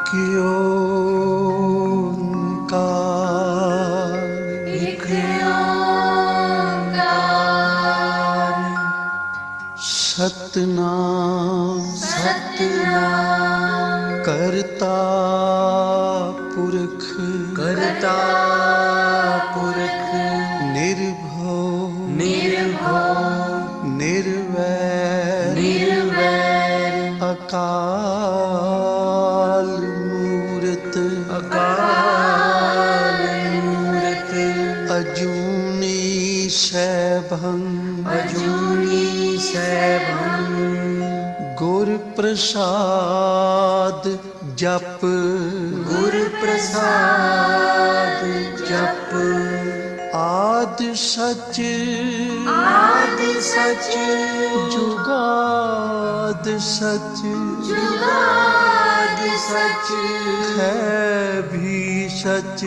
एक ओंकार, एक ओंकार, सतनाम सतनाम करता पुरख, करता पुरख, निर्भव निर्भव निर्वैर निर्वैर, अकाल मूरत, अकाल मूरत, अजूनी सैभं, अजूनी सैभं, गुर प्रसाद जप, गुर प्रसाद जप, आद सच आद सच, जुगाद सच, जुगाद सच, है भी सच,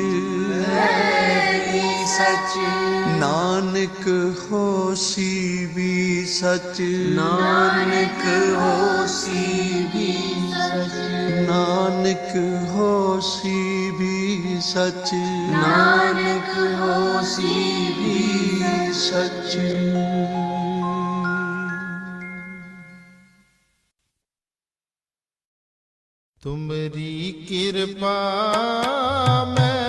है भी सच, नानक होसी भी सच, नानक होसी भी सच, नानक होसी भी सच, नानक होसी भी सच। तुमरी कृपा में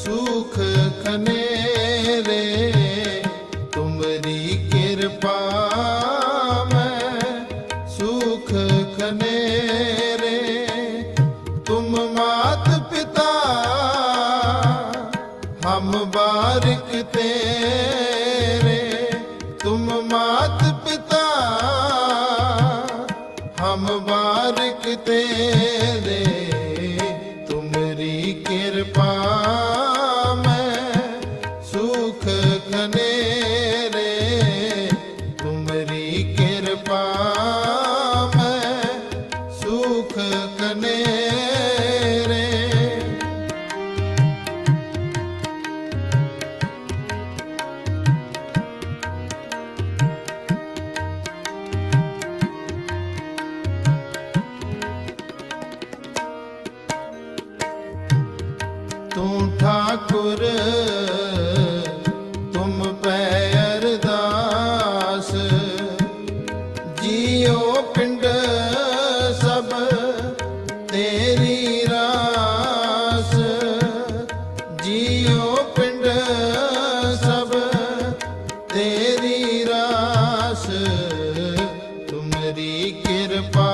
सुख खनेरे, तुमरी कृपा में सुख खनेरे, तुम मात पिता हम बारिक तेरे, तुम मात पिता हम बारिक तेरे, तुमरी कृपा में सुख खनेरे, तुमरी कृपा में सुख खनेरे। तू ठाकुर तुम पे अरदास, जियो पिंड सब तेरी रास, जियो पिंड सब तेरी रास, तुमरी कृपा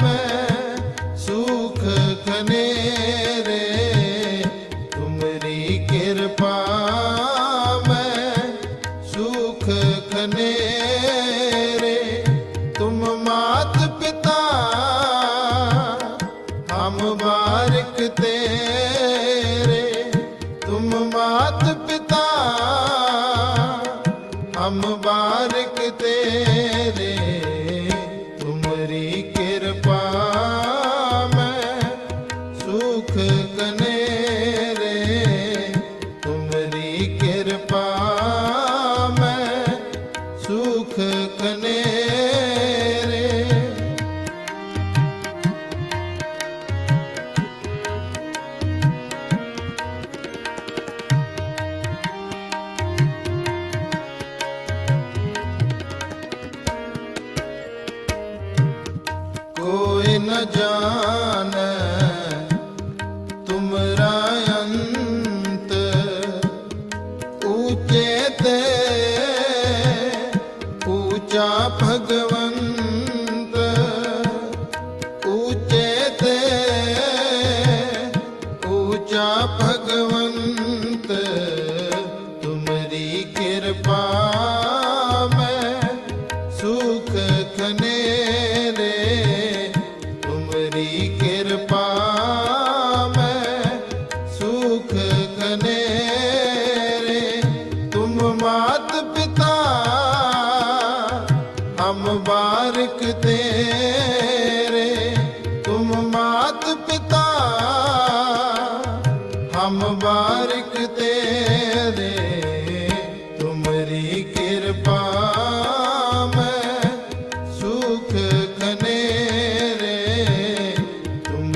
में सुख खनेरे, तुमरी कृपा में सुख खनेरे, तुम मात पिता हम बारिक तेरे, तुम मात पिता हम बारिक तेरे, तुमरी कृपा में सुख खनेरे, तुमरी कृपा में सुख खनेरे। कोई न जाने तुमरा अंत, ऊंचे ते ऊंचा भगवंत, ऊंचे ते ऊंचा भगवंत, तुमरी कृपा में सुख खनेरे, तुमरी कृपा में सुख खनेरे, तुम मात पिता हम बारिक तेरे, तुम मात पिता हम बारिक तेरे, तुमरी कृपा में सुख खनेरे, तुम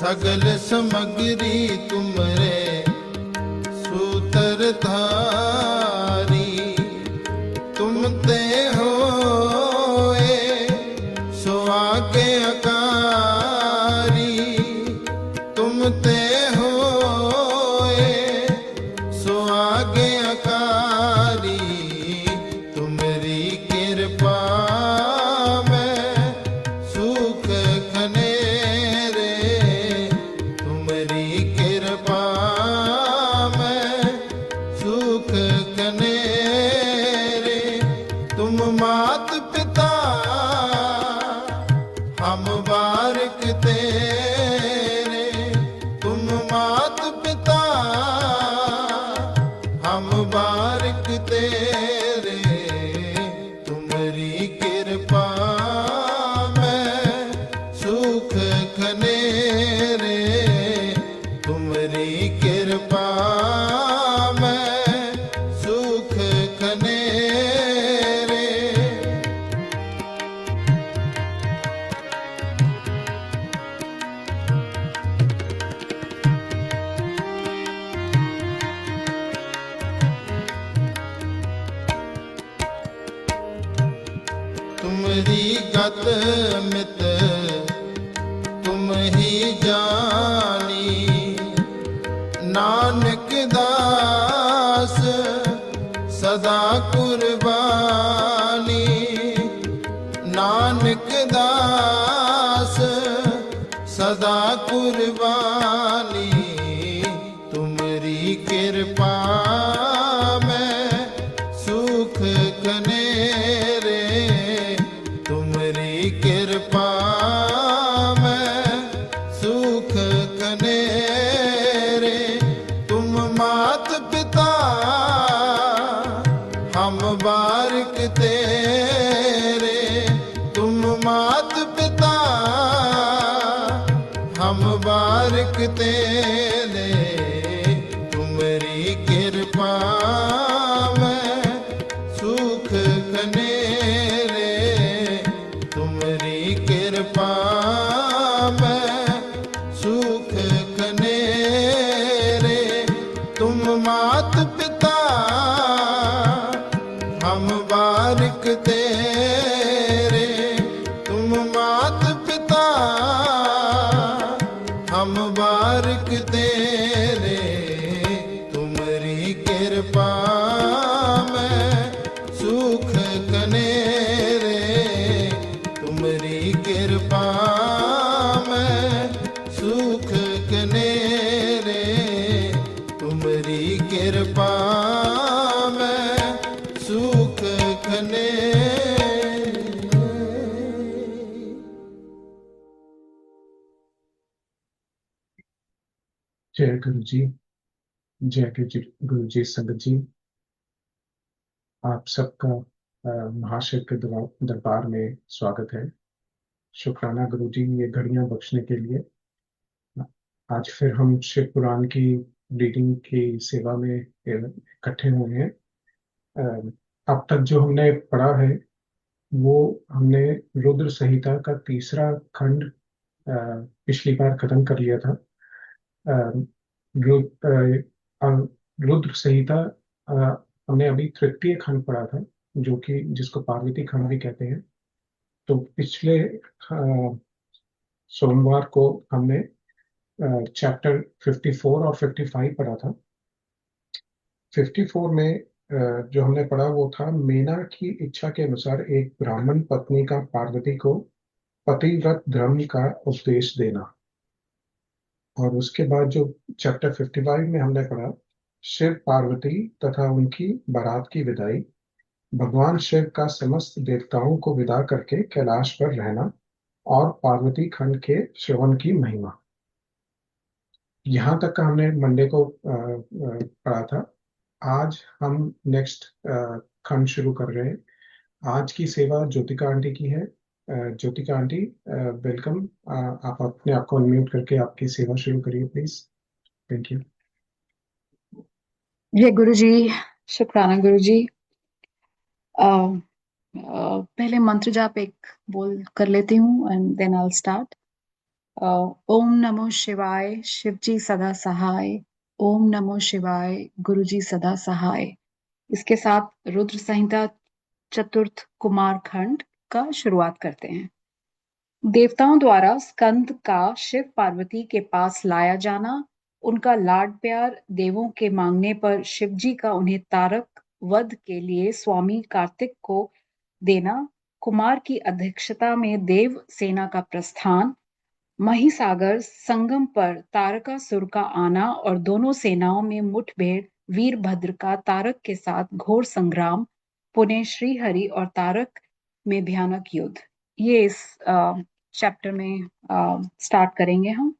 सगल समग्री तुमरे सूत्रधारी तुम ते होए सो आगे अकारी तुम ते होए सो आगे अकारी तुमरी कृपा में सुख खनेरे तुमरी कृपा में सुख खनेरे तुम मात पिता हम बारिक तेरे तुम मात पिता हम बारिक तेरे तुमरी कृपा में सुख खनेरे तुमरी कृपा में सुख खनेरे तुमरी गत मित तुम ही जानी नानक दास सदा कुर्बानी नानक दास सदा कुर्बानी तुमरी कृपा में सुख खनेरे तुमरी कृपा में सुख खनेरे तुम मात पिता हम बारिक तेरे तुम मात पिता हम बारिक तेरे तुमरी कृपा में सुख खनेरे तुमरी कृपा में सुख खनेरे तुम मात पिता हम बारिक तेरे तुम मात पिता हम बारिक तेरे तुमरी कृपा में सुख खनेरे तुमरी कृपा में सुख खनेरे तुमरी कृपा में सुख खनेरे जय गुरु जी। जय गुरु जी संगत जी। आप सबका महाशिव के दरबार में स्वागत है। शुक्राना गुरु जी ये घड़ियां बख्शने के लिए। आज फिर हम शिव पुराण की रीडिंग की सेवा में इकट्ठे हुए हैं। अब तक जो हमने पढ़ा है वो हमने रुद्र संहिता का तीसरा खंड पिछली बार खत्म कर लिया था। रुद्र संहिता हमने अभी तृतीय खंड पढ़ा था जो कि जिसको पार्वती खंड भी कहते हैं। तो पिछले सोमवार को हमने चैप्टर 54 और 55 पढ़ा था। 54 में जो हमने पढ़ा वो था मीना की इच्छा के अनुसार एक ब्राह्मण पत्नी का पार्वती को पतिव्रत धर्म का उपदेश देना। और उसके बाद जो चैप्टर 55 में हमने पढ़ा शिव पार्वती तथा उनकी बारात की विदाई, भगवान शिव का समस्त देवताओं को विदा करके कैलाश पर रहना और पार्वती खंड के श्रवण की महिमा। यहाँ तक का हमने मंडे को पढ़ा था। आज हम नेक्स्ट खंड शुरू कर रहे हैं। आज की सेवा ज्योतिका आंटी की है। Jyotika aunty welcome. आप अपने आप को अनम्यूट करके आपकी सेवा शुरू करिए प्लीज। Thank you. जय गुरु जी। शुक्राना गुरु जी। पहले मंत्र जाप एक बोल कर लेती हूँ and then I will start. ओम नमो शिवाय, शिवजी सदा सहाय। ओम नमो शिवाय, गुरुजी सदा सहाय। इसके साथ रुद्र संहिता चतुर्थ कुमार खंड का शुरुआत करते हैं। देवताओं द्वारा स्कंद का शिव पार्वती के पास लाया जाना, उनका लाड प्यार, देवों के मांगने पर शिवजी का उन्हें तारक वध के लिए स्वामी कार्तिक को देना, कुमार की अध्यक्षता में देव सेना का प्रस्थान, महिसागर संगम पर तारकासुर का आना और दोनों सेनाओं में मुठभेड़, वीरभद्र का तारक के साथ घोर संग्राम, पुणे श्रीहरि और तारक में भयानक युद्ध, ये इस चैप्टर में स्टार्ट करेंगे हम।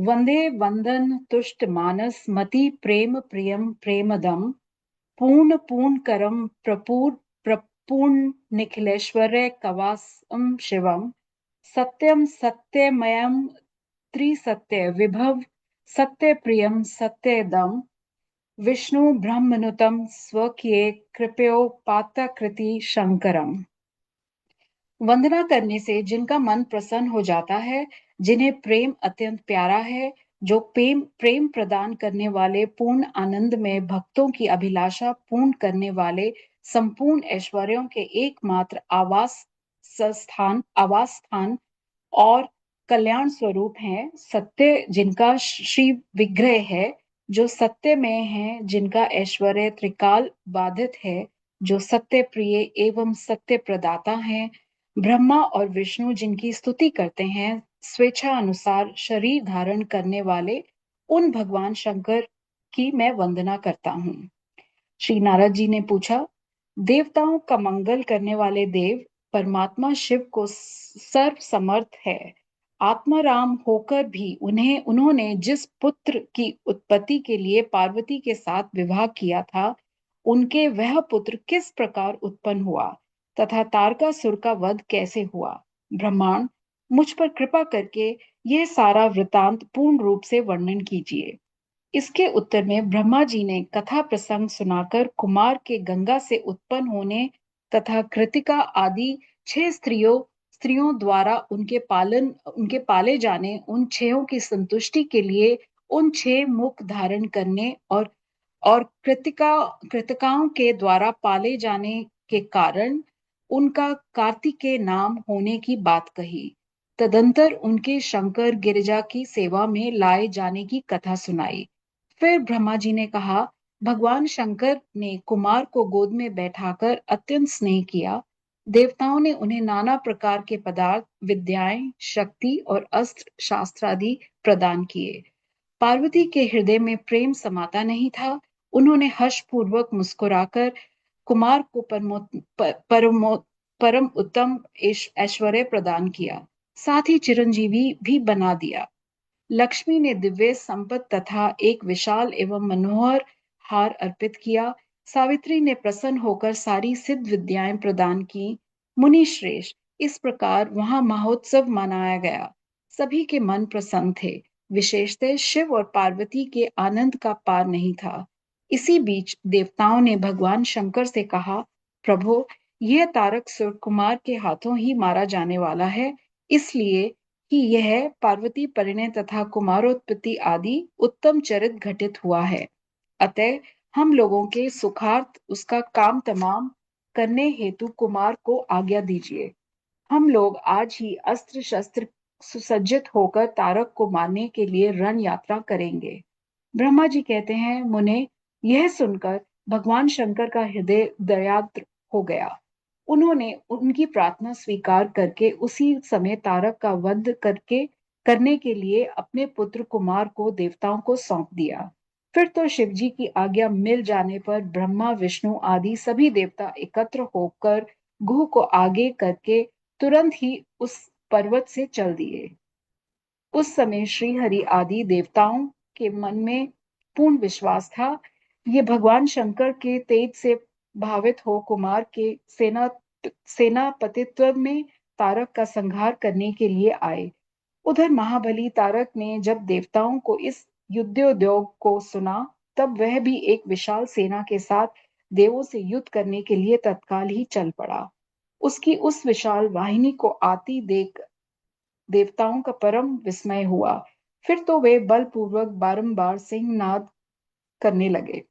वंदे वंदन तुष्ट मानस मति प्रेम प्रियम प्रेमदम पूर्ण पूर्ण करम प्रपूर्ण निखिलेश्वरय कवासम शिवम सत्यम सत्यमयम त्रिसत्य विभव सत्य प्रियम सत्यदम विष्णु ब्रह्मनुतम स्वकीय कृपयोपातकृति शंकरम। वंदना करने से जिनका मन प्रसन्न हो जाता है, जिन्हें प्रेम अत्यंत प्यारा है, जो प्रेम प्रेम प्रदान करने वाले, पूर्ण आनंद में भक्तों की अभिलाषा पूर्ण करने वाले, संपूर्ण ऐश्वर्यों के एकमात्र आवास स्थान और कल्याण स्वरूप हैं, सत्य जिनका श्री विग्रह है, जो सत्य में है, जिनका ऐश्वर्य त्रिकाल बाधित है, जो सत्य प्रिय एवं सत्य प्रदाता हैं, ब्रह्मा और विष्णु जिनकी स्तुति करते हैं, स्वेच्छा अनुसार शरीर धारण करने वाले उन भगवान शंकर की मैं वंदना करता हूँ। श्री नारद जी ने पूछा, देवताओं का मंगल करने वाले देव परमात्मा शिव को सर्व समर्थ है, आत्माराम होकर भी उन्होंने जिस पुत्र की उत्पत्ति के लिए पार्वती के साथ विवाह किया था, उनके वह पुत्र किस प्रकार उत्पन्न हुआ तथा तारकासुर का वध कैसे हुआ, ब्रह्मांड मुझ पर कृपा करके यह सारा वृतांत पूर्ण रूप से वर्णन कीजिए। इसके उत्तर में ब्रह्मा जी ने कथा प्रसंग सुनाकर कुमार के गंगा से उत्पन्न होने तथा कृतिका आदि 6 स्त्रियों द्वारा उनके पाले जाने, उन 6 की संतुष्टि के लिए उन 6 मुख धारण करने और कृतिकाओं के द्वारा पाले जाने के कारण उनका कार्तिकेय नाम होने की बात कही। तदंतर उनके शंकर गिरिजा की सेवा में लाए जाने की कथा सुनाई। फिर ब्रह्मा जी ने कहा, भगवान शंकर ने कुमार को गोद में बैठाकर अत्यंत स्नेह किया। देवताओं ने उन्हें नाना प्रकार के पदार्थ, विद्याएं, शक्ति और अस्त्र शास्त्र आदि प्रदान किए। पार्वती के हृदय में प्रेम समाता नहीं था। उन्होंने हर्षपूर्वक मुस्कुराकर कुमार को परम उत्तम ऐश्वर्य प्रदान किया, साथ ही चिरंजीवी भी बना दिया। लक्ष्मी ने दिव्य संपत्ति तथा एक विशाल एवं मनोहर हार अर्पित किया। सावित्री ने प्रसन्न होकर सारी सिद्ध विद्याएं प्रदान की। मुनि श्रेष्ठ, इस प्रकार वहां महोत्सव मनाया गया। सभी के मन प्रसन्न थे। विशेषतः शिव और पार्वती के आनंद का पार नहीं था। इसी बीच देवताओं ने भगवान शंकर से कहा, प्रभु, यह तारकासुर कुमार के हाथों ही मारा जाने वाला है, इसलिए कि यह पार्वती परिणय तथा कुमारोत्पत्ति आदि उत्तम चरित घटित हुआ है। अतः हम लोगों के सुखार्थ उसका काम तमाम करने हेतु कुमार को आज्ञा दीजिए। हम लोग आज ही अस्त्र शस्त्र सुसज्जित होकर तारक को मारने के लिए रण यात्रा करेंगे। ब्रह्मा जी कहते हैं, मुने, यह सुनकर भगवान शंकर का हृदय दयाद्र हो गया। उन्होंने उनकी प्रार्थना स्वीकार करके उसी समय तारक का वध करने के लिए अपने पुत्र कुमार को देवताओं को सौंप दिया। फिर तो शिवजी की आज्ञा मिल जाने पर ब्रह्मा, विष्णु आदि सभी देवता एकत्र होकर गुह को आगे करके तुरंत ही उस पर्वत से चल दिए। उस समय श्री हरि आदि देवताओं के मन में पूर्ण विश्वास था। ये भगवान शंकर के तेज से भावित हो कुमार के सेनापतित्व में तारक का संहार करने के लिए आए। उधर महाबली तारक ने जब देवताओं को इस युद्धोद्योग को सुना, तब वह भी एक विशाल सेना के साथ देवों से युद्ध करने के लिए तत्काल ही चल पड़ा। उसकी उस विशाल वाहिनी को आती देख देवताओं का परम विस्मय हुआ। फिर तो वे बलपूर्वक बारंबार सिंहनाद करने लगे।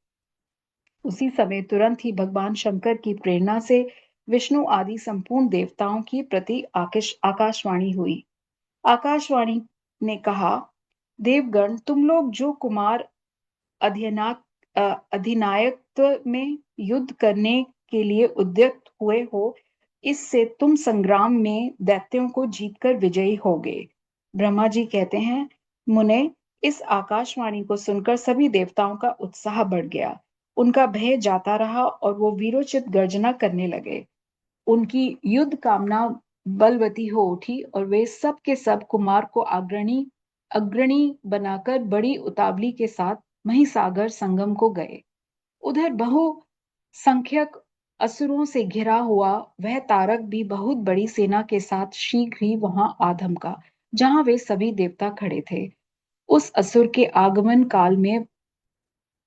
उसी समय तुरंत ही भगवान शंकर की प्रेरणा से विष्णु आदि संपूर्ण देवताओं की प्रति आकाशवाणी हुई। आकाशवाणी ने कहा, देवगण, तुम लोग जो कुमार अधिनायकत्व में युद्ध करने के लिए उद्यत हुए हो, इससे तुम संग्राम में दैत्यों को जीतकर विजयी होगे। ब्रह्मा जी कहते हैं, मुने, इस आकाशवाणी को सुनकर सभी देवताओं का उत्साह बढ़ गया। उनका भय जाता रहा और वो वीरोचित गर्जना करने लगे। उनकी युद्ध कामना बलवती हो उठी और वे सब के सब कुमार को अग्रणी अग्रणी बनाकर बड़ी उतावली के साथ महिसागर संगम को गए। उधर बहु संख्यक असुरों से घिरा हुआ वह तारक भी बहुत बड़ी सेना के साथ शीघ्र ही वहां आ धमका, जहां वे सभी देवता खड़े थे। उस असुर के आगमन काल में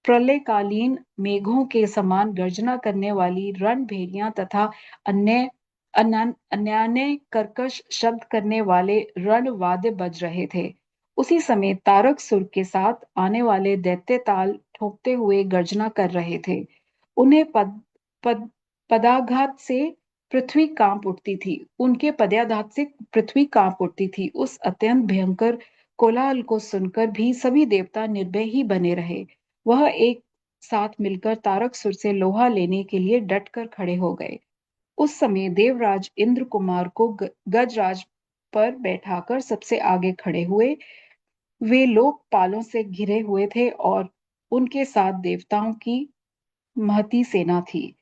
प्रलयकालीन मेघों के समान गर्जना करने वाली रणभेरियां तथा अन्य अन्यान्य कर्कश शब्द करने वाले रणवाद्य बज रहे थे। उसी समय तारकसुर के साथ आने वाले दैत्य ताल ठोकते हुए गर्जना कर रहे थे। उन्हें पद, पदाघात से पृथ्वी कांप उठती थी। उनके पदाघात से पृथ्वी कांप उठती थी। उस अत्यंत भयंकर कोलाहल को सुनकर भी सभी देवता निर्भय ही बने रहे। वह एक साथ मिलकर तारकसुर से लोहा लेने के लिए डटकर खड़े हो गए। उस समय देवराज इंद्र कुमार को गजराज पर बैठाकर सबसे आगे खड़े हुए। वे लोकपालों से घिरे हुए थे और उनके साथ देवताओं की महती सेना थी।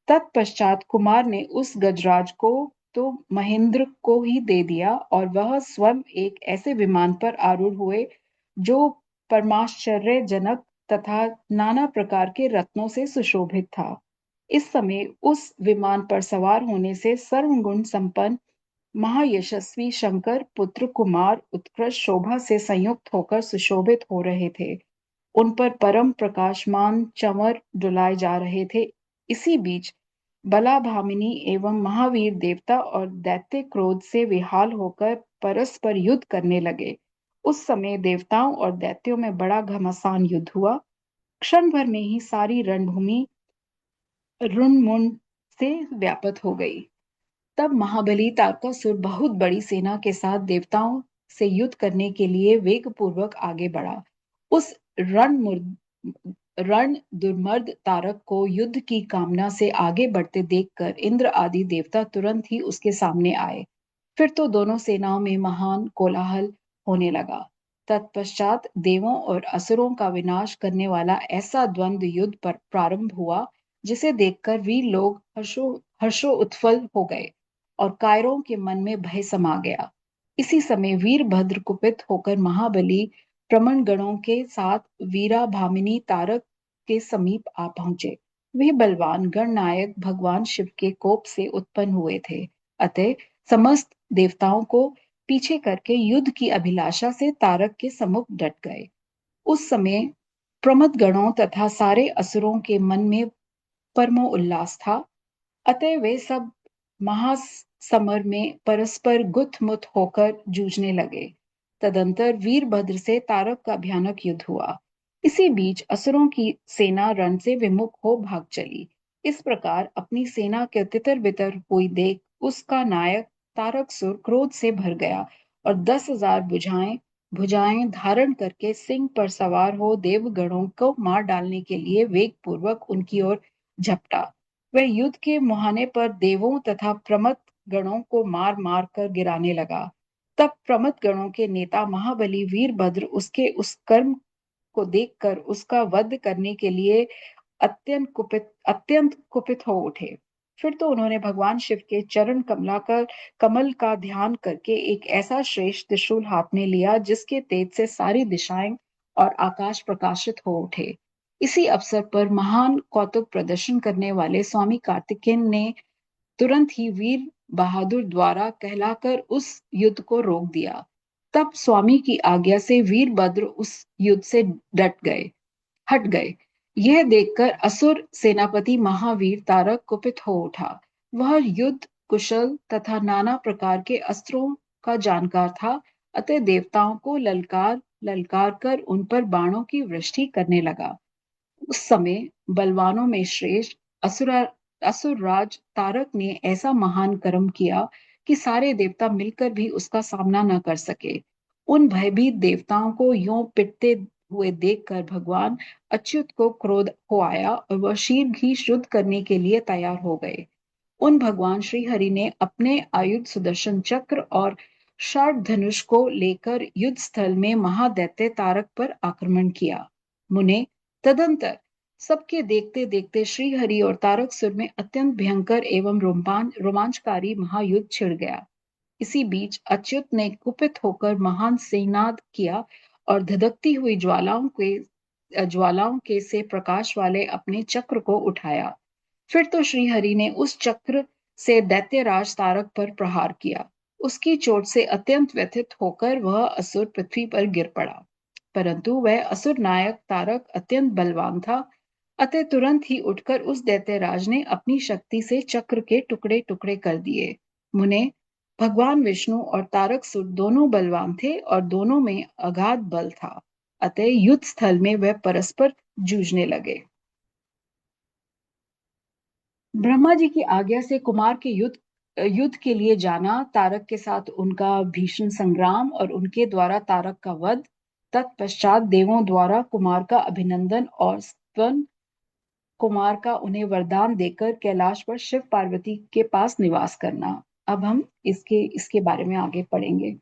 तत्पश्चात कुमार ने उस गजराज को तो महेंद्र को ही दे दिया और वह स्वयं एक ऐसे विमान पर आरूढ़ हुए जो परमाश्चर्यजनक तथा नाना प्रकार के रत्नों से सुशोभित था। इस समय उस विमान पर सवार होने से सर्वगुण संपन्न महायशस्वी शंकर पुत्र कुमार उत्कृष्ट शोभा से संयुक्त होकर सुशोभित हो रहे थे। उन पर परम प्रकाशमान चंवर डुलाए जा रहे थे। इसी बीच बलाभामिनी एवं महावीर देवता और दैत्य क्रोध से विहाल होकर परस्पर युद्ध करने लगे। उस समय देवताओं और दैत्यों में बड़ा घमासान युद्ध हुआ। क्षण भर में ही सारी रणभूमि रुणमुंड से व्याप्त हो गई। तब महाबली तारकासुर बहुत बड़ी सेना के साथ देवताओं से युद्ध करने के लिए वेगपूर्वक आगे बढ़ा। उस रण दुर्मर्द तारक को युद्ध की कामना से आगे बढ़ते देखकर इंद्र आदि देवता तुरंत ही उसके सामने आए। फिर तो दोनों सेनाओं में महान कोलाहल होने लगा। तत्पश्चात देवों और असुरों का विनाश करने वाला ऐसा द्वंद्व युद्ध पर प्रारंभ हुआ, जिसे देखकर वीर लोग हर्षो उत्फल हो गए और कायरों के मन में भय समा गया। इसी समय वीरभद्र कुपित होकर महाबली प्रमण गणों के साथ वीराभामिनी तारक के समीप आ पहुंचे। वे बलवान गणनायक भगवान शिव के कोप से उत्पन्न हुए थे। अतः समस्त देवताओं को पीछे करके युद्ध की अभिलाषा से तारक के सम्मुख डट गए। उस समय प्रमद गणों तथा सारे असुरों के मन में परमो उल्लास था। अतः वे सब महासमर में परस्पर गुथ-मुथ होकर जूझने लगे। तदंतर वीरभद्र से तारक का भयानक युद्ध हुआ। इसी बीच असुरों की सेना रण से विमुख हो भाग चली। इस प्रकार अपनी सेना के तितर-बितर हुई देख उसका नायक तारकसुर क्रोध से भर गया और 10,000 भुजाएं धारण करके सिंह पर सवार हो देवगणों को मार डालने के लिए वेगपूर्वक उनकी ओर झपटा। वह युद्ध के मुहाने पर देवों तथा प्रमथ गणों को मार मार कर गिराने लगा। तब प्रमथ गणों के नेता महाबली वीरभद्र उसके उस कर्म को देखकर उसका वध करने के लिए अत्यंत कुपित हो उठे। फिर तो उन्होंने भगवान शिव के चरण कमल का ध्यान करके एक ऐसा श्रेष्ठ त्रिशूल हाथ में लिया जिसके तेज से सारी दिशाएं और आकाश प्रकाशित हो उठे। इसी अवसर पर महान कौतुक प्रदर्शन करने वाले स्वामी कार्तिकेय ने तुरंत ही वीर बहादुर द्वारा कहलाकर उस युद्ध को रोक दिया। तब स्वामी की आज्ञा से वीरभद्र उस युद्ध से हट गए। यह देखकर असुर सेनापति महावीर तारक कुपित हो उठा। वह युद्ध कुशल तथा नाना प्रकार के अस्त्रों का जानकार था, अतः देवताओं को ललकार ललकार कर उन पर बाणों की वृष्टि करने लगा। उस समय बलवानों में श्रेष्ठ असुरराज तारक ने ऐसा महान कर्म किया कि सारे देवता मिलकर भी उसका सामना न कर सके। उन भयभीत देवताओं को यूं पिटते हुए देखकर भगवान अच्युत को क्रोध हो आया और वह शीघ्र युद्ध करने के लिए तैयार हो गए। उन भगवान श्री हरि ने अपने आयुध सुदर्शन चक्र और शार्ट धनुष को लेकर युद्ध स्थल में महादैत्य तारक पर आक्रमण किया। मुने, तदंतर सबके देखते देखते श्री हरि और तारकसुर में अत्यंत भयंकर एवं रोमांचकारी महायुद्ध छिड़ गया। इसी बीच अच्युत ने कुपित होकर महान सिंहनाद किया और धधकती हुई ज्वालाओं के से प्रकाश वाले अपने चक्र को उठाया। फिर तो श्री हरि ने उस चक्र से दैत्यराज तारक पर प्रहार किया। उसकी चोट से अत्यंत व्यथित होकर वह असुर पृथ्वी पर गिर पड़ा, परंतु वह असुर नायक तारक अत्यंत बलवान था, अतः तुरंत ही उठकर उस दैत्यराज ने अपनी शक्ति से चक्र के टुकड़े टुकड़े कर दिए। मुने, भगवान विष्णु और तारकसुर दोनों बलवान थे और दोनों में अगाध बल था, अतः युद्ध स्थल में वह परस्पर जूझने लगे। ब्रह्मा जी की आज्ञा से कुमार के युद्ध के लिए जाना, तारक के साथ उनका भीषण संग्राम और उनके द्वारा तारक का वध, तत्पश्चात देवों द्वारा कुमार का अभिनंदन और स्तवन कुमार का उन्हें वरदान देकर कैलाश पर शिव पार्वती के पास निवास करना। अब हम इसके बारे में आगे पढ़ेंगे।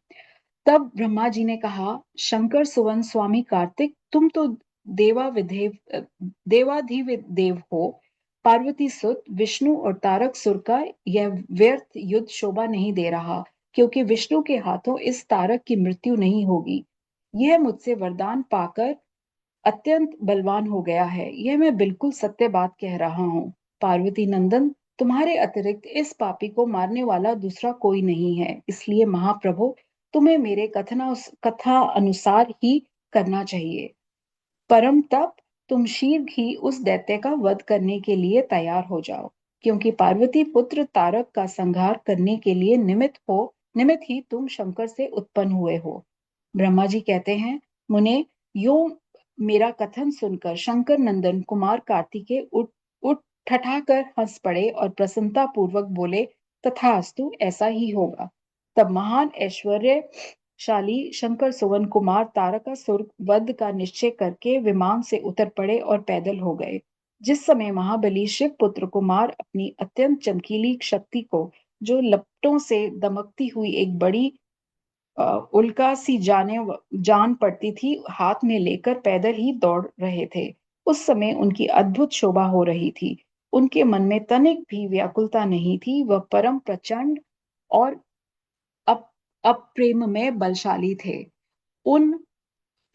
तब ब्रह्मा जी ने कहा, शंकर सुवन स्वामी कार्तिक, तुम तो देवाधिदेव हो। पार्वती सुत विष्णु और तारक सुर का यह व्यर्थ युद्ध शोभा नहीं दे रहा, क्योंकि विष्णु के हाथों इस तारक की मृत्यु नहीं होगी। यह मुझसे वरदान पाकर अत्यंत बलवान हो गया है, यह मैं बिल्कुल सत्य बात कह रहा हूँ। पार्वती नंदन, तुम्हारे अतिरिक्त इस पापी को मारने वाला दूसरा कोई नहीं है, इसलिए महाप्रभु तुम्हें मेरे कथा अनुसार ही करना चाहिए। परम तप, तुम शीघ्र ही उस दैत्य का वध करने के लिए तैयार हो जाओ, क्योंकि पार्वती पुत्र तारक का संहार करने के लिए निमित्त ही तुम शंकर से उत्पन्न हुए हो। ब्रह्मा जी कहते हैं, मुने, यो मेरा कथन सुनकर शंकर नंदन कुमार कार्तिकेय उठ उठ ठठाकर हंस पड़े और प्रसन्नता पूर्वक बोले, तथास्तु, ऐसा ही होगा। तब महान ऐश्वर्यशाली शंकर सुवन कुमार तारकासुर वध का निश्चय करके विमान से उतर पड़े और पैदल हो गए। जिस समय महाबली शिव पुत्र कुमार अपनी अत्यंत चमकीली शक्ति को, जो लपटों से दमकती हुई एक बड़ी उल्का सी जान पड़ती थी, हाथ में लेकर पैदल ही दौड़ रहे थे, उस समय उनकी अद्भुत शोभा हो रही थी। उनके मन में तनिक भी व्याकुलता नहीं थी, वह परम प्रचंड और अप्रेम में बलशाली थे। उन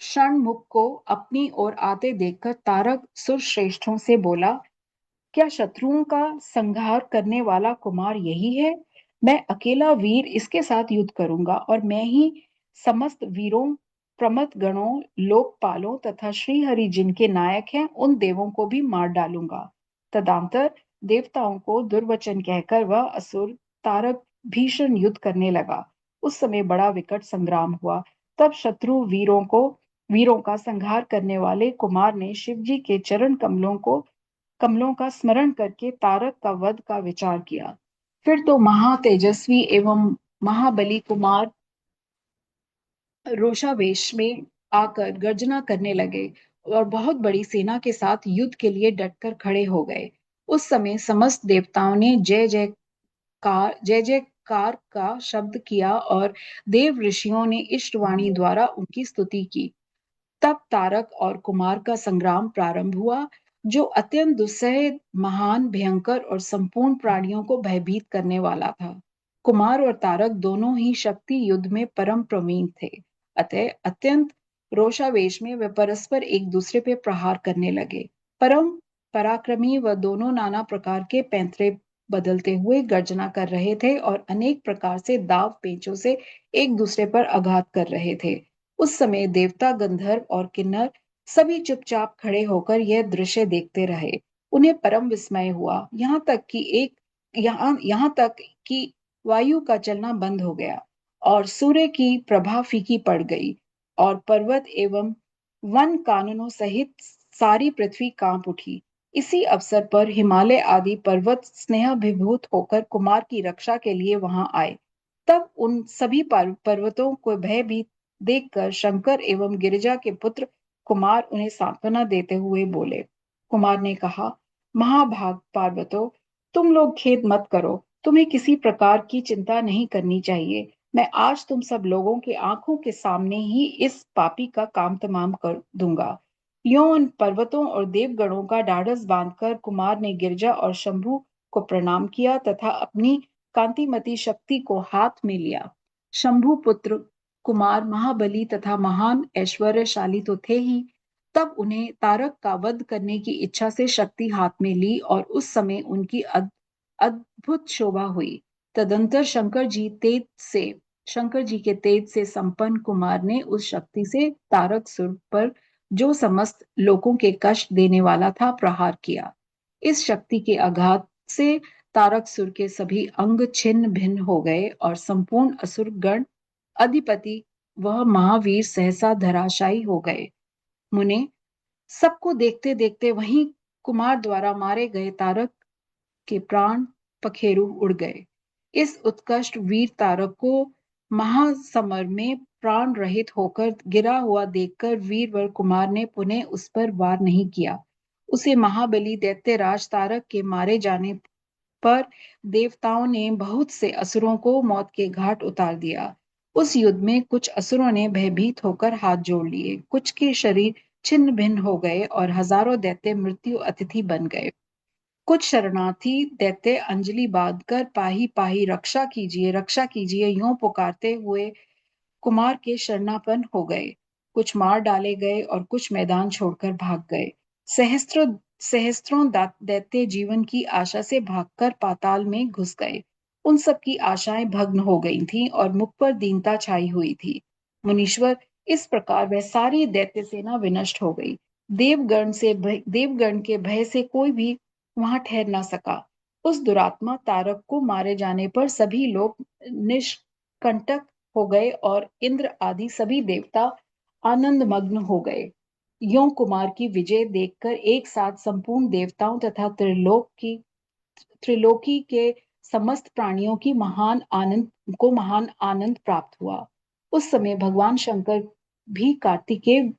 षणमुख को अपनी ओर आते देखकर तारक सुर श्रेष्ठों से बोला, क्या शत्रुओं का संहार करने वाला कुमार यही है? मैं अकेला वीर इसके साथ युद्ध करूंगा और मैं ही समस्त वीरों, प्रमथ गणों, लोकपालों तथा श्री हरि जिनके नायक हैं, उन देवों को भी मार डालूंगा। तदंतर देवताओं को दुर्वचन कहकर वह असुर तारक भीषण युद्ध करने लगा। उस समय बड़ा विकट संग्राम हुआ। तब शत्रु वीरों का संहार करने वाले कुमार ने शिव जी के चरण कमलों का स्मरण करके तारक का वध का विचार किया। फिर तो महातेजस्वी एवं महाबली कुमार रोषावेश में आकर गर्जना करने लगे और बहुत बड़ी सेना के साथ युद्ध के लिए डटकर खड़े हो गए। उस समय समस्त देवताओं ने जय जयकार का शब्द किया और देव ऋषियों ने इष्टवाणी द्वारा उनकी स्तुति की। तब तारक और कुमार का संग्राम प्रारंभ हुआ, जो अत्यंत दुस्सह, महान, भयंकर और संपूर्ण प्राणियों को भयभीत करने वाला था। कुमार और तारक दोनों ही शक्ति युद्ध में परम प्रवीण थे, अतः अत्यंत रोषावेश में वे परस्पर एक दूसरे पर प्रहार करने लगे। परम पराक्रमी व दोनों नाना प्रकार के पैंतरे बदलते हुए गर्जना कर रहे थे और अनेक प्रकार से दाव पेचों से एक दूसरे पर आघात कर रहे थे। उस समय देवता, गंधर्व और किन्नर सभी चुपचाप खड़े होकर यह दृश्य देखते रहे। उन्हें परम विस्मय हुआ, यहाँ तक कि वायु का चलना बंद हो गया। और सूर्य की प्रभा फीकी पड़ गई और पर्वत एवं वन काननों सहित सारी पृथ्वी कांप उठी। इसी अवसर पर हिमालय आदि पर्वत स्नेह विभूत होकर कुमार की रक्षा के लिए वहां आए। तब उन सभी पर्वतों को भयभीत देखकर शंकर एवं गिरिजा के पुत्र कुमार उन्हें सांत्वना देते हुए बोले। कुमार ने कहा, महाभाग पर्वतों, तुम लोग खेद मत करो, तुम्हें किसी प्रकार की चिंता नहीं करनी चाहिए। मैं आज तुम सब लोगों की आंखों के सामने ही इस पापी का काम तमाम कर दूंगा। यों उन पर्वतों और देवगणों का ढाढ़स बांधकर कुमार ने गिरजा और शंभु को प्रणाम किया तथा अपनी कांतिमती शक्ति को हाथ में लिया। शंभु पुत्र कुमार महाबली तथा महान ऐश्वर्यशाली तो थे ही, तब उन्हें तारक का वध करने की इच्छा से शक्ति हाथ में ली और उस समय उनकी अद्भुत शोभा हुई। तदंतर शंकर जी के तेज से संपन्न कुमार ने उस शक्ति से तारकसुर पर, जो समस्त लोगों के कष्ट देने वाला था, प्रहार किया। इस शक्ति के आघात से तारकसुर के सभी अंग छिन्न भिन्न हो गए और संपूर्ण असुर गण अधिपति वह महावीर सहसा धराशायी हो गए। मुने, सबको देखते देखते वहीं कुमार द्वारा मारे गए तारक के प्राण पखेरु उड़ गए। इस उत्कृष्ट वीर तारक को महासमर में प्राण रहित होकर गिरा हुआ देखकर वीरवर कुमार ने पुनः उस पर वार नहीं किया। उसे महाबली दैत्यराज तारक के मारे जाने पर देवताओं ने बहुत से असुरों को मौत के घाट उतार दिया। उस युद्ध में कुछ असुरों ने भयभीत होकर हाथ जोड़ लिए, कुछ के शरीर छिन्न भिन्न हो गए और हजारों दैत्य मृत्यु अतिथि बन गए। कुछ शरणार्थी दैत्य अंजलि बांधकर पाही पाही रक्षा कीजिए यूं पुकारते हुए कुमार के शरणापन्न हो गए। कुछ मार डाले गए और कुछ मैदान छोड़कर भाग गए। सहस्त्रों दैत्य जीवन की आशा से भागकर पाताल में घुस गए। उन सब की आशाएं भग्न हो गई थीं और मुख पर दीनता छाई हुई थी। मुनीश्वर, इस प्रकार वह सारी दैत्य सेना विनष्ट हो गई। देवगण के भय से कोई भी वहां ठहर न सका। उस दुरात्मा तारक को मारे जाने पर सभी लोग निष्कंटक हो गए और इंद्र आदि सभी देवता आनंद मग्न हो गए। यों कुमार की विजय देखकर एक साथ संपूर्ण देवताओं तथा त्रिलोकी के समस्त प्राणियों की महान आनंद प्राप्त हुआ। उस समय भगवान शंकर भी कार्तिकेय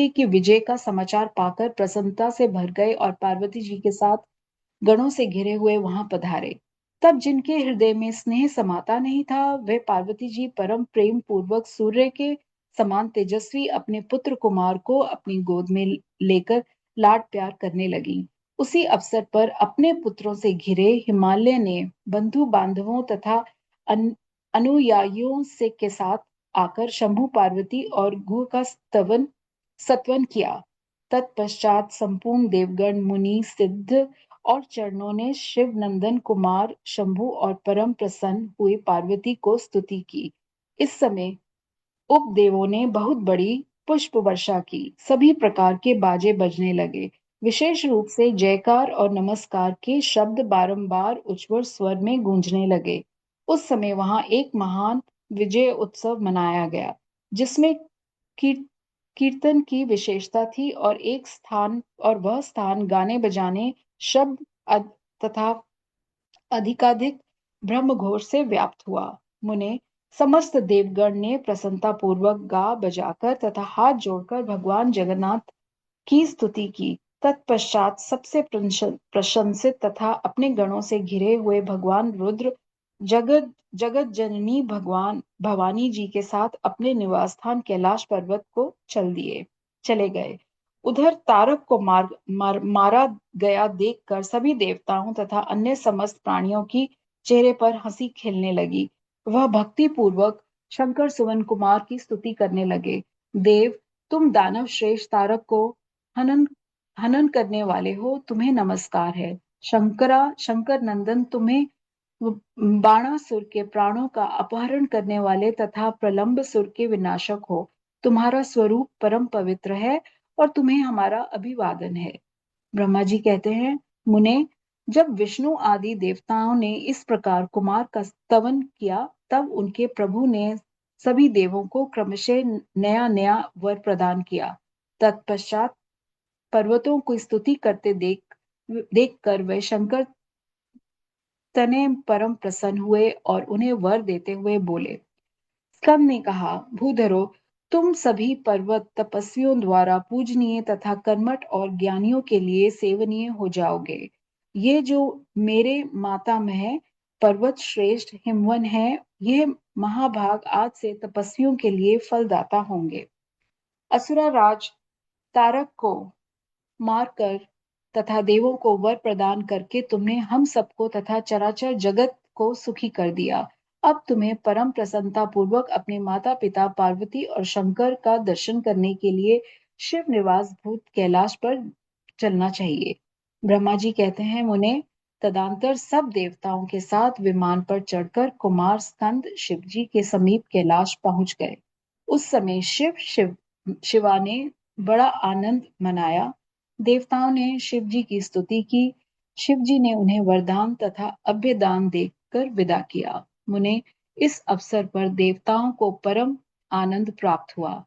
की विजय का समाचार पाकर प्रसन्नता से भर गए और पार्वती जी के साथ गणों से घिरे हुए वहां पधारे। तब जिनके हृदय में स्नेह समाता नहीं था, वे पार्वती जी परम प्रेम पूर्वक सूर्य के समान तेजस्वी अपने पुत्र कुमार को अपनी गोद में लेकर लाड प्यार करने लगी। उसी अवसर पर अपने पुत्रों से घिरे हिमालय ने बंधु बांधवों तथा अनुयायियों से के साथ आकर शंभु पार्वती और गुह का सत्वन किया। तत्पश्चात संपूर्ण देवगण मुनि सिद्ध और चरणों ने शिव नंदन कुमार शंभु और परम प्रसन्न हुए पार्वती को स्तुति की। इस समय उपदेवों ने बहुत बड़ी पुष्प वर्षा की। सभी प्रकार के बाजे बजने लगे। विशेष रूप से जयकार और नमस्कार के शब्द बारंबार उच्चवर स्वर में गूंजने लगे। उस समय वहां एक महान विजय उत्सव मनाया गया, जिसमें कीर्तन की विशेषता थी और वह स्थान गाने बजाने शब्द तथा अधिकाधिक ब्रह्मघोष से व्याप्त हुआ। मुने, समस्त देवगण ने प्रसन्नता पूर्वक गा बजाकर तथा हाथ जोड़कर भगवान जगन्नाथ की स्तुति की। तत्पश्चात सबसे प्रशंसित तथा अपने गणों से घिरे हुए भगवान रुद्र जगत जननी भगवान भवानी जी के साथ अपने निवास स्थान कैलाश पर्वत को चले गए। उधर तारक को मारा गया देखकर सभी देवताओं तथा अन्य समस्त प्राणियों की चेहरे पर हंसी खिलने लगी। वह भक्ति पूर्वक शंकर सुवन कुमार की स्तुति करने लगे। देव, तुम दानव श्रेष्ठ तारक को हनन करने वाले हो, तुम्हें नमस्कार है। शंकर नंदन, तुम्हें बाणासुर के प्राणों का अपहरण करने वाले तथा प्रलंब सुर के विनाशक हो। तुम्हारा स्वरूप परम पवित्र है और तुम्हें हमारा अभिवादन है। ब्रह्मा जी कहते हैं, मुने, जब विष्णु आदि देवताओं ने इस प्रकार कुमार का स्तवन किया, तब उनके प्रभु ने सभी देवों को क्रमशः नया नया वर प्रदान किया। तत्पश्चात पर्वतों को स्तुति करते देखकर वे शंकर तने परम प्रसन्न हुए और उन्हें वर देते हुए बोले। स्कंद ने कहा, भूधरो, तुम सभी पर्वत तपस्वियों द्वारा पूजनीय तथा कर्मठ और ज्ञानियों के लिए सेवनीय हो जाओगे। ये जो मेरे मातामह पर्वत श्रेष्ठ हिमवन है, ये महाभाग आज से तपस्वियों के लिए फलदाता होंगे। असुरा राज तारक को मारकर तथा देवों को वर प्रदान करके तुमने हम सबको तथा चराचर जगत को सुखी कर दिया। अब तुम्हें परम प्रसन्नता पूर्वक अपने माता पिता पार्वती और शंकर का दर्शन करने के लिए शिव निवास भूत कैलाश पर चलना चाहिए। ब्रह्मा जी कहते हैं, मुने, तदंतर सब देवताओं के साथ विमान पर चढ़कर कुमार स्कंद शिव जी के समीप कैलाश पहुंच गए। उस समय शिवा ने बड़ा आनंद मनाया। देवताओं ने शिव जी की स्तुति की। शिव जी ने उन्हें वरदान तथा अभ्यदान देकर विदा किया। मुने, इस अवसर पर देवताओं को परम आनंद प्राप्त हुआ।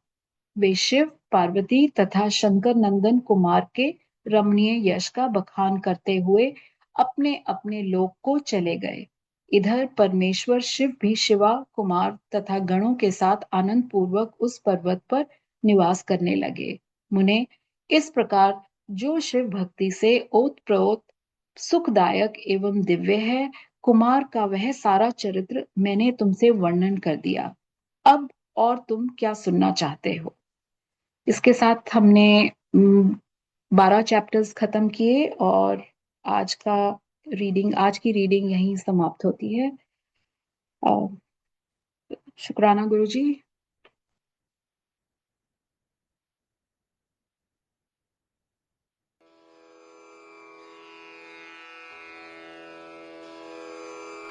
वे शिव, पार्वती तथा शंकर नंदन कुमार के रमणीय यश का बखान करते हुए अपने अपने लोक को चले गए। इधर परमेश्वर शिव भी शिवा, कुमार तथा गणों के साथ आनंद पूर्वक उस पर्वत पर निवास करने लगे। मुने, इस प्रकार जो शिव भक्ति से ओतप्रोत सुखदायक एवं दिव्य है, कुमार का वह सारा चरित्र मैंने तुमसे वर्णन कर दिया। अब और तुम क्या सुनना चाहते हो? इसके साथ हमने 12 चैप्टर्स खत्म किए और आज की रीडिंग यहीं समाप्त होती है। शुक्राना गुरुजी।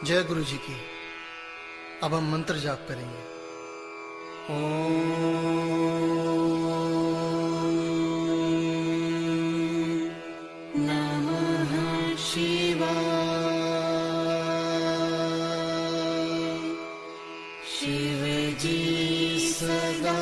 जय गुरु जी की। अब हम मंत्र जाप करेंगे। ओम नमः शिवाय। शिव जी सदा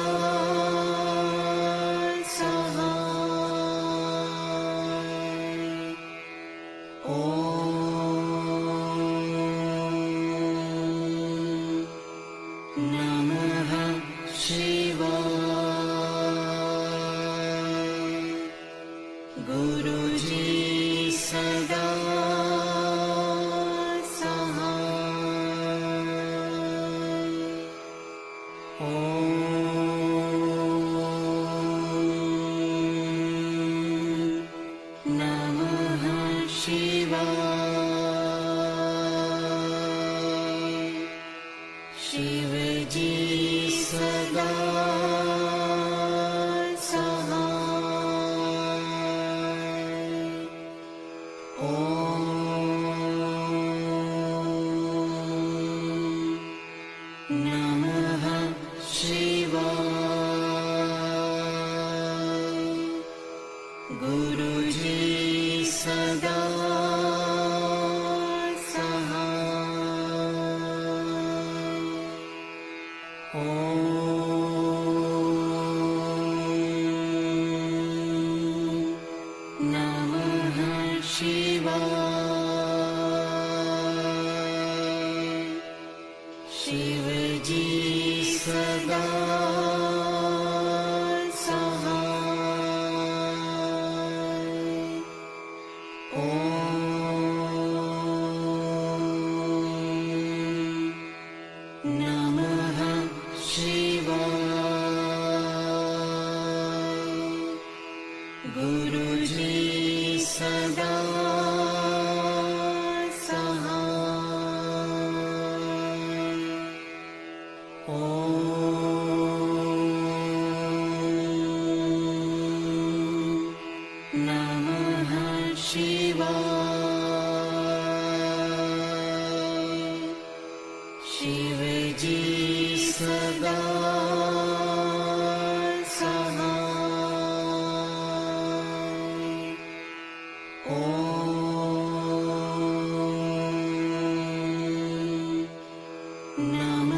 नमः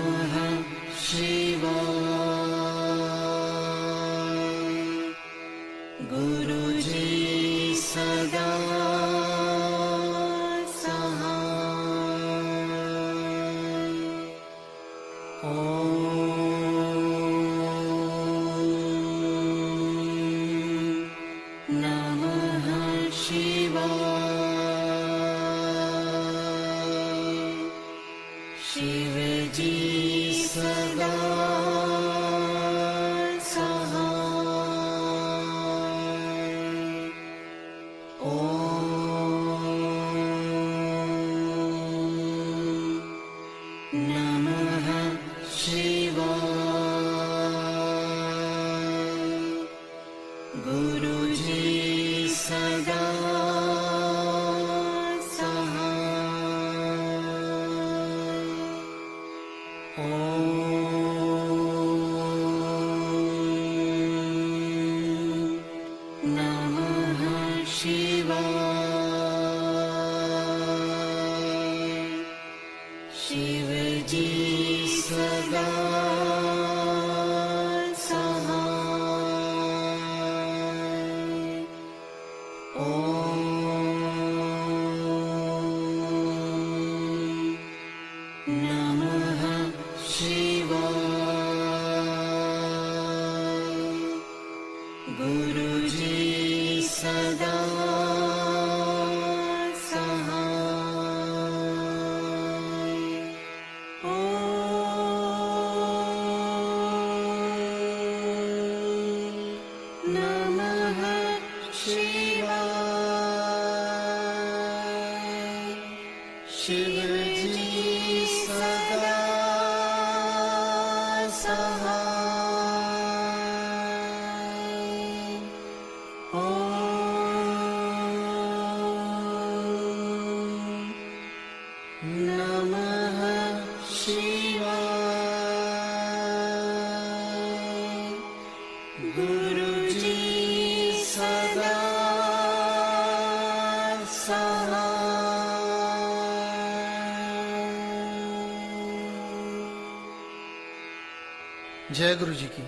शिव जी सदा सहाय। ओम नमः शिवाय। गुरुजी सदा सहाय। ओम नमः शिवाय। शिव जी सदा सहाय। ओम नमः शिवाय। गुरुजी सदा सहाय। जय गुरु जी की।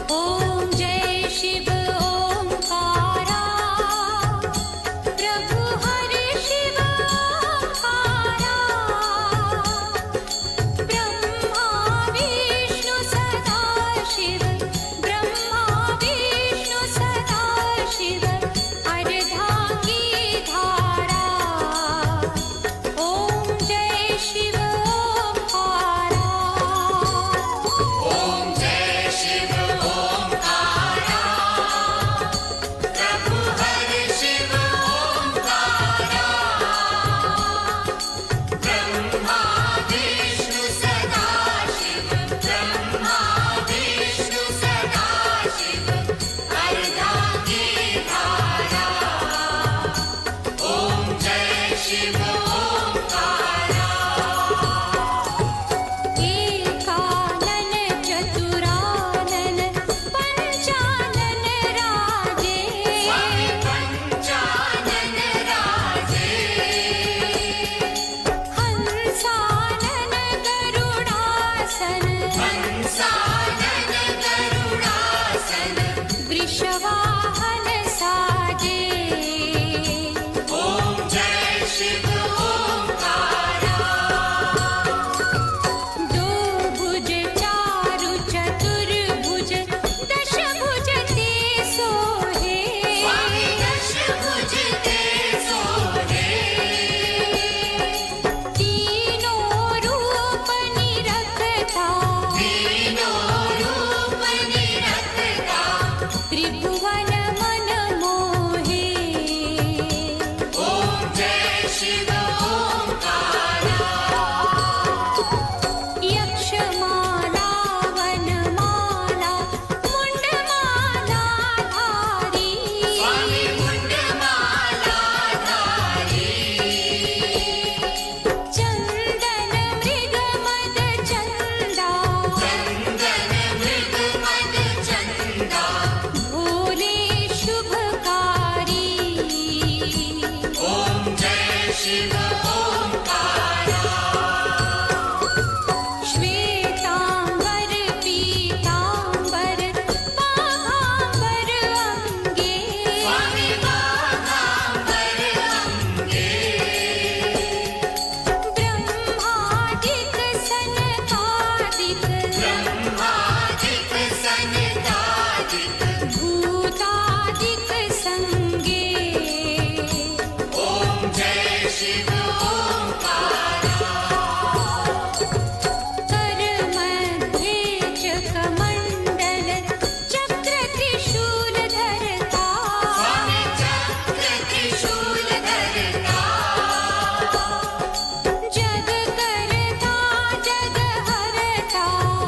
ॐ जय शिव ओंकारा प्रभु हरि शिव ओंकारा ब्रह्मा विष्णु सदा शिव ब्रह्मा विष्णु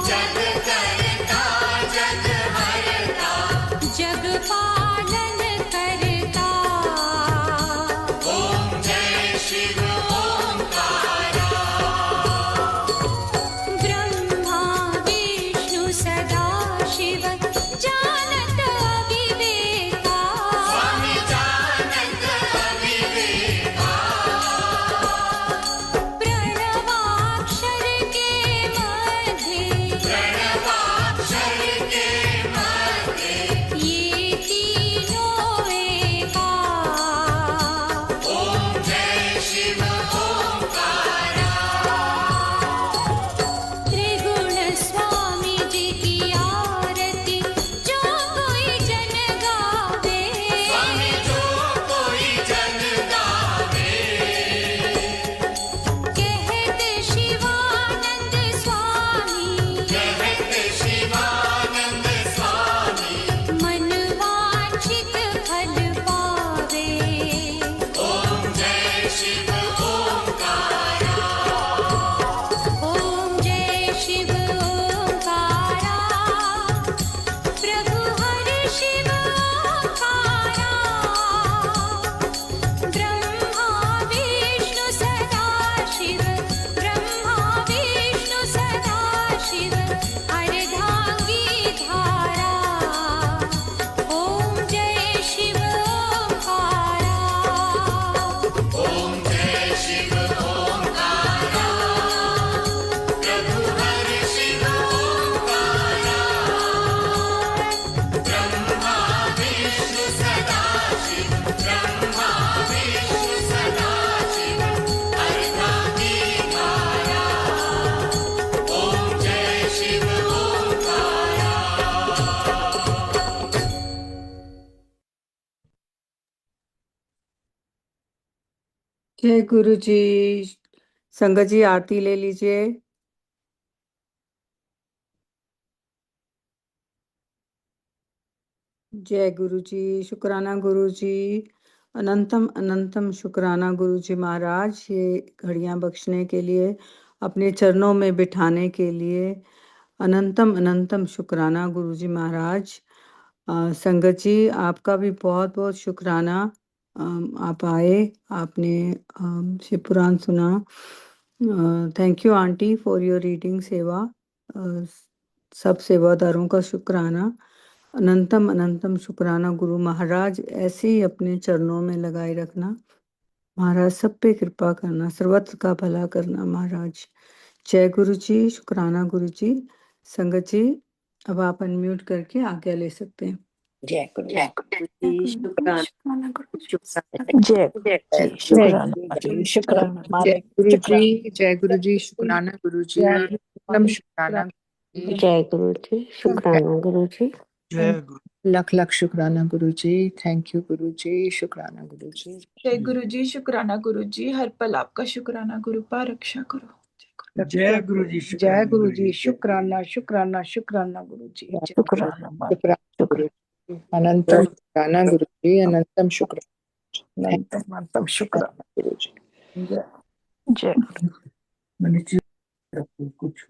जग करता जग हरता जग पालन करता ओम जय शिव ओंकारा ब्रह्मा विष्णु सदा शिव जानत विवेका स्वामी जानत अविवेका प्रणवाक्षर के मध्य प्रणवाक्षर के मध्य ये तीनों एका ओम जय शिव ओंकारा त्रिगुण स्वामी जी की आरती जो कोई जन गावे स्वामी जो कोई जन गावे कहते शिवानंद स्वामी कहते शिवानंद स्वामी मन वांछित फल पावे ओम जय शिव ओंकारा ओम जय शिव ओंकारा प्रभु हरि शिव ओंकारा ब्रह्मा विष्णु सदा शिव ब्रह्मा विष्णु सदा शिव अर्धांगी धारा ओम जय शिव ओंकारा ओम जय शिव ओंकारा प्रभु हरि शिव ओंकारा ब्रह्मा विष्णु सदा शिव ब्रह्मा विष्णु सदा शिव अर्धांगी धारा ओम जय शिव ओंकारा जय गुरु जी। संगत जी आरती ले लीजिए। जय गुरु जी। शुक्राना गुरु जी। अनंतम अनंतम शुक्राना गुरु जी महाराज, ये घड़ियां बख्शने के लिए, अपने चरणों में बिठाने के लिए अनंतम अनंतम शुक्राना गुरु जी महाराज। संगत जी आपका भी बहुत बहुत शुक्राना। आप आए, आपने शिव पुराण सुना। Thank you aunty for your reading सेवा। सब सेवादारों का शुक्राना। अनंतम अनंतम शुक्राना गुरु महाराज, ऐसे ही अपने चरणों में लगाए रखना महाराज, सब पे कृपा करना, सर्वत्र का भला करना महाराज। जय गुरु जी। शुक्राना गुरु जी। संगत जी अब आप अनम्यूट करके आज्ञा ले सकते हैं। जय गुरु जी। शुक्राना जय गुरु जी, शुक्राना जय शुक्राना जय गुरु जी, जय गुरु जी, शुक्राना गुरु जी, नम शुक्राना गुरु जी, जय गुरु जी, शुक्राना गुरु जी। लख लख शुक्राना गुरु जी। थैंक यू गुरु जी, शुक्राना गुरु जी। जय गुरु जी, शुक्राना गुरु जी, हर पल आपका शुक्राना गुरु पा रक्षा करो। जय गुरु जी। जय गुरु जी, शुक्राना शुक्राना शुक्राना गुरु जी। शुक्राना शुक्राना गुरु जी। अनंतम शुक्राना गुरु जी, अनंतम शुक्राना, अनंतम शुक्राना गुरु जी। जय मैंने कुछ